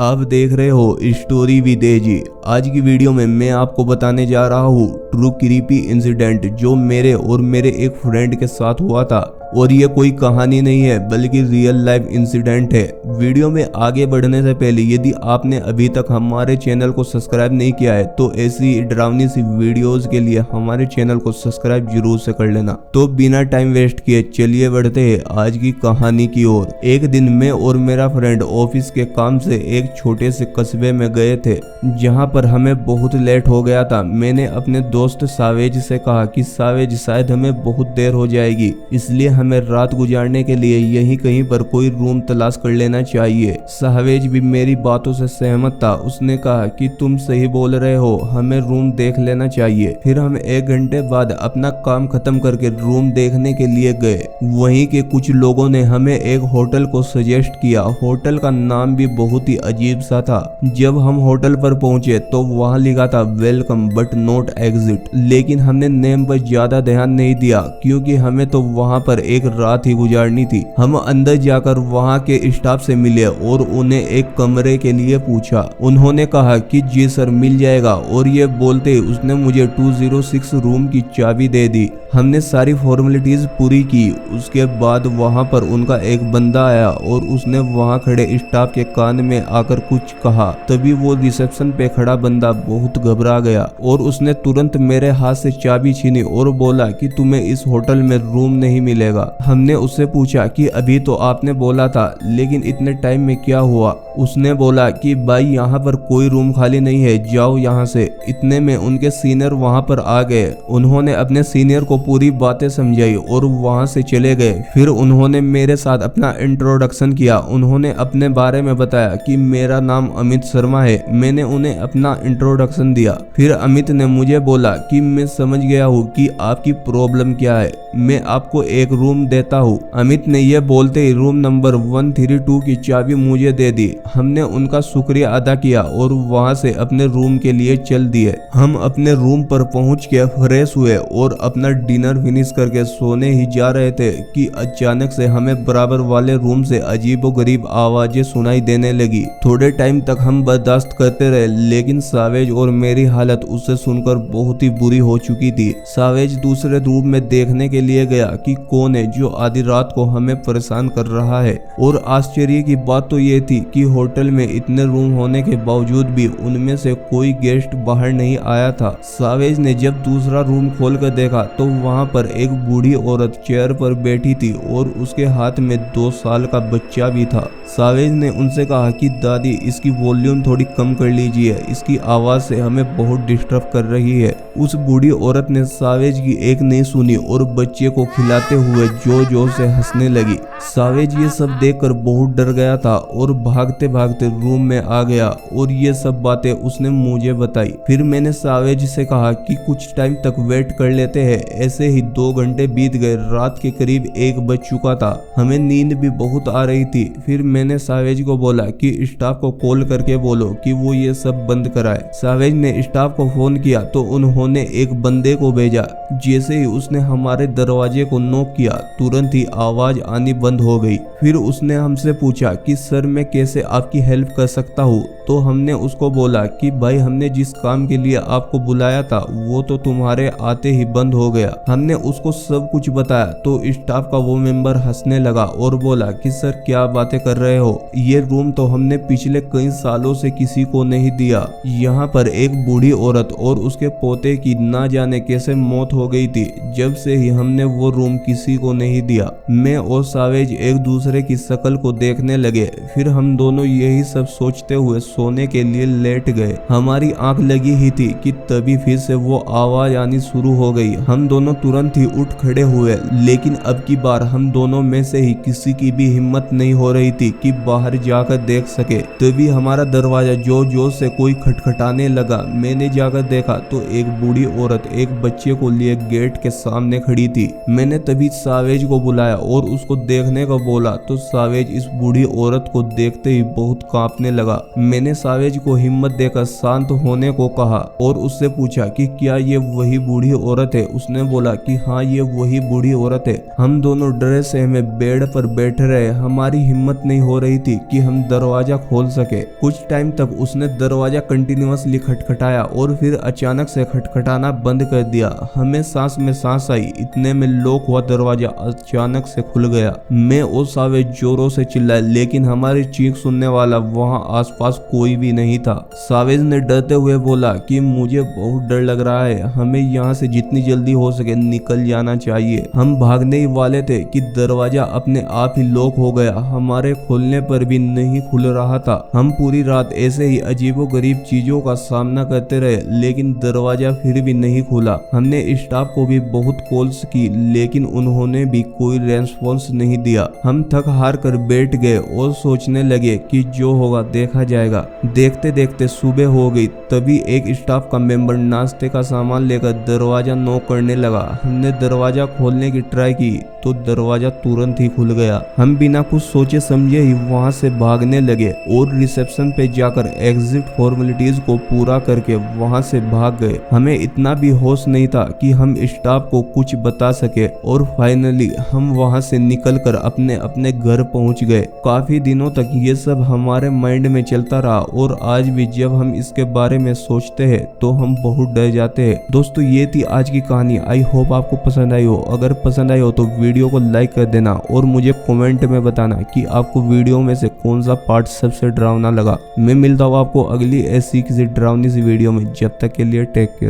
आप देख रहे हो स्टोरी विद एजी। आज की वीडियो में मैं आपको बताने जा रहा हूँ ट्रू क्रीपी इंसिडेंट जो मेरे और मेरे एक फ्रेंड के साथ हुआ था। और ये कोई कहानी नहीं है बल्कि रियल लाइफ इंसिडेंट है। वीडियो में आगे बढ़ने से पहले यदि आपने अभी तक हमारे चैनल को सब्सक्राइब नहीं किया है तो ऐसी डरावनी सी वीडियोस के लिए हमारे चैनल को सब्सक्राइब जरूर से कर लेना। तो बिना टाइम वेस्ट किए चलिए बढ़ते हैं आज की कहानी की ओर। एक दिन मैं और मेरा फ्रेंड ऑफिस के काम से एक छोटे से कस्बे में गए थे जहाँ पर हमें बहुत लेट हो गया था। मैंने अपने दोस्त सावेज से कहा कि सावेज शायद हमें बहुत देर हो जाएगी, इसलिए हमें रात गुजारने के लिए यहीं कहीं पर कोई रूम तलाश कर लेना चाहिए। सावेज भी मेरी बातों से सहमत था। उसने कहा कि तुम सही बोल रहे हो, हमें रूम देख लेना चाहिए। फिर हम 1 घंटे बाद अपना काम खत्म करके रूम देखने के लिए गए। वहीं के कुछ लोगों ने हमें एक होटल को सजेस्ट किया। होटल का नाम भी बहुत ही अजीब सा था। जब हम होटल पर पहुंचे तो वहां लिखा था वेलकम बट नॉट एग्जिट, लेकिन हमने नेम पर ज्यादा ध्यान नहीं दिया क्योंकि हमें तो वहां पर एक रात ही गुजारनी थी। हम अंदर जाकर वहां के स्टाफ से मिले और उन्हें एक कमरे के लिए पूछा। उन्होंने कहा कि जी सर मिल जाएगा, और ये बोलते उसने मुझे 206 रूम की चाबी दे दी। हमने सारी फॉर्मेलिटीज पूरी की। उसके बाद वहां पर उनका एक बंदा आया और उसने वहां खड़े स्टाफ के कान में आकर कुछ कहा। तभी वो रिसेप्शन पे खड़ा बंदा बहुत घबरा गया और उसने तुरंत मेरे हाथ से चाबी छीनी और बोला कि तुम्हें इस होटल में रूम नहीं मिलेगा। हमने उससे पूछा कि अभी तो आपने बोला था, लेकिन इतने टाइम में क्या हुआ? उसने बोला कि भाई यहाँ पर कोई रूम खाली नहीं है, जाओ यहाँ से। इतने में उनके सीनियर वहाँ पर आ गए। उन्होंने अपने सीनियर को पूरी बातें समझाई और वहाँ से चले गए। फिर उन्होंने मेरे साथ अपना इंट्रोडक्शन किया। उन्होंने अपने बारे में बताया कि मेरा नाम अमित शर्मा है। मैंने उन्हें अपना इंट्रोडक्शन दिया। फिर अमित ने मुझे बोला कि मैं समझ गया हूँ कि आपकी प्रॉब्लम क्या है, मैं आपको एक रूम देता हूँ। अमित ने यह बोलते ही रूम नंबर 132 की चाबी मुझे दे दी। हमने उनका शुक्रिया अदा किया और वहां से अपने रूम के लिए चल दिए। हम अपने रूम पर पहुंच के फ्रेश हुए और अपना डिनर फिनिश करके सोने ही जा रहे थे कि अचानक से हमें बराबर वाले रूम से अजीबोगरीब आवाजें सुनाई देने लगी। थोड़े टाइम तक हम बर्दाश्त करते रहे, लेकिन सावेज और मेरी हालत उससे सुनकर बहुत ही बुरी हो चुकी थी। सावेज दूसरे रूम में देखने के लिए गया कि कौन है जो आधी रात को हमें परेशान कर रहा है। और आश्चर्य की बात तो ये थी कि होटल में इतने रूम होने के बावजूद भी उनमें से कोई गेस्ट बाहर नहीं आया था। सावेज ने जब दूसरा रूम खोल कर देखा तो वहां पर एक बूढ़ी औरत चेयर पर बैठी थी और उसके हाथ में 2 साल का बच्चा भी था। सावेज ने उनसे कहा कि दादी इसकी वॉल्यूम थोड़ी कम कर लीजिए, इसकी आवाज से हमें बहुत डिस्टर्ब कर रही है। उस बूढ़ी औरत ने सावेज की एक नहीं सुनी और बच्चे को खिलाते हुए जोर जोर से हंसने लगी। सावेज ये सब देखकर बहुत डर गया था और भागते भागते रूम में आ गया और ये सब बातें उसने मुझे बताई। फिर मैंने सावेज से कहा कि कुछ टाइम तक वेट कर लेते हैं। ऐसे ही 2 घंटे बीत गए। रात के करीब 1 बज चुका था। हमें नींद भी बहुत आ रही थी। फिर मैंने सावेज को बोला कि स्टाफ को कॉल करके बोलो कि वो ये सब बंद कराए। सावेज ने स्टाफ को फोन किया तो उन्होंने एक बंदे को भेजा। जैसे ही उसने हमारे दरवाजे को नॉक किया तुरंत ही आवाज आनी बंद हो गई। फिर उसने हमसे पूछा कि सर मैं कैसे आपकी हेल्प कर सकता हूँ। तो हमने उसको बोला कि भाई हमने जिस काम के लिए आपको बुलाया था वो तो तुम्हारे आते ही बंद हो गया। हमने उसको सब कुछ बताया तो स्टाफ का वो मेंबर हंसने लगा और बोला कि सर क्या बातें कर रहे हो, ये रूम तो हमने पिछले कई सालों से किसी को नहीं दिया। यहाँ पर एक बूढ़ी औरत और उसके पोते की ना जाने कैसे मौत हो गई थी, जब से ही हमने वो रूम किसी को नहीं दिया। मैं और सावेज एक दूसरे की शक्ल को देखने लगे। फिर हम दोनों यही सब सोचते हुए सोने के लिए लेट गए। हमारी आंख लगी ही थी कि तभी फिर से वो आवाज आनी शुरू हो गई। हम दोनों तुरंत ही उठ खड़े हुए, लेकिन अब की बार हम दोनों में से ही किसी की भी हिम्मत नहीं हो रही थी कि बाहर जाकर देख सके। तभी हमारा दरवाजा जोर जोर से कोई खटखटाने लगा। मैंने जाकर देखा तो एक बूढ़ी औरत एक बच्चे को लिए गेट के सामने खड़ी थी। मैंने तभी सावेज को बुलाया और उसको देखने को बोला तो सावेज इस बूढ़ी औरत को देखते ही बहुत कांपने लगा। मैंने सावेज को हिम्मत देकर शांत होने को कहा और उससे पूछा कि क्या ये वही बूढ़ी औरत है। उसने बोला कि हाँ ये वही बूढ़ी औरत है। हम दोनों डरे से हमें बेड पर बैठे रहे। हमारी हिम्मत नहीं हो रही थी कि हम दरवाजा खोल सके। कुछ टाइम तक उसने दरवाजा कंटिन्यूअसली खटखटाया और फिर अचानक से खटखटाना बंद कर दिया। हमें सांस में सांस आई। इतने में लॉक हुआ दरवाजा अचानक से खुल गया। मैं और सावेज जोरों से चिल्लाए लेकिन हमारी चीख सुनने वाला वहां आसपास कोई भी नहीं था। सावेज ने डरते हुए बोला कि मुझे बहुत डर लग रहा है, हमें यहाँ से जितनी जल्दी हो सके निकल जाना चाहिए। हम भागने ही वाले थे कि दरवाजा अपने आप ही लॉक हो गया। हमारे खोलने पर भी नहीं खुल रहा था। हम पूरी रात ऐसे ही अजीबोगरीब चीजों का सामना करते रहे लेकिन दरवाजा फिर भी नहीं खुला। हमने स्टाफ को भी बहुत कॉल्स की लेकिन उन्होंने भी कोई रेस्पॉन्स नहीं दिया। हम थक हार कर बैठ गए और सोचने लगे कि जो होगा देखा जाएगा। देखते देखते सुबह हो गई। तभी एक स्टाफ का मेंबर नाश्ते का सामान लेकर दरवाजा नॉक करने लगा। हमने दरवाजा खोलने की ट्राई की तो दरवाजा तुरंत ही खुल गया। हम बिना कुछ सोचे समझे ही वहां से भागने लगे और रिसेप्शन पे जाकर एग्जिट फॉर्मेलिटीज को पूरा करके वहां से भाग गए। हमें इतना भी होश नहीं था कि हम स्टाफ को कुछ बता सके और फाइनली हम वहां से निकलकर अपने अपने घर पहुंच गए। काफी दिनों तक ये सब हमारे माइंड में चलता रहा और आज भी जब हम इसके बारे में सोचते हैं तो हम बहुत डर जाते हैं। दोस्तों ये थी आज की कहानी। आई होप आपको पसंद आई हो। अगर पसंद आई हो तो वीडियो को लाइक कर देना और मुझे कमेंट में बताना कि आपको वीडियो में से कौन सा पार्ट सबसे डरावना लगा। मैं मिलता हूँ आपको अगली ऐसी किसी डरावनी सी वीडियो में। जब तक के लिए टेक केयर।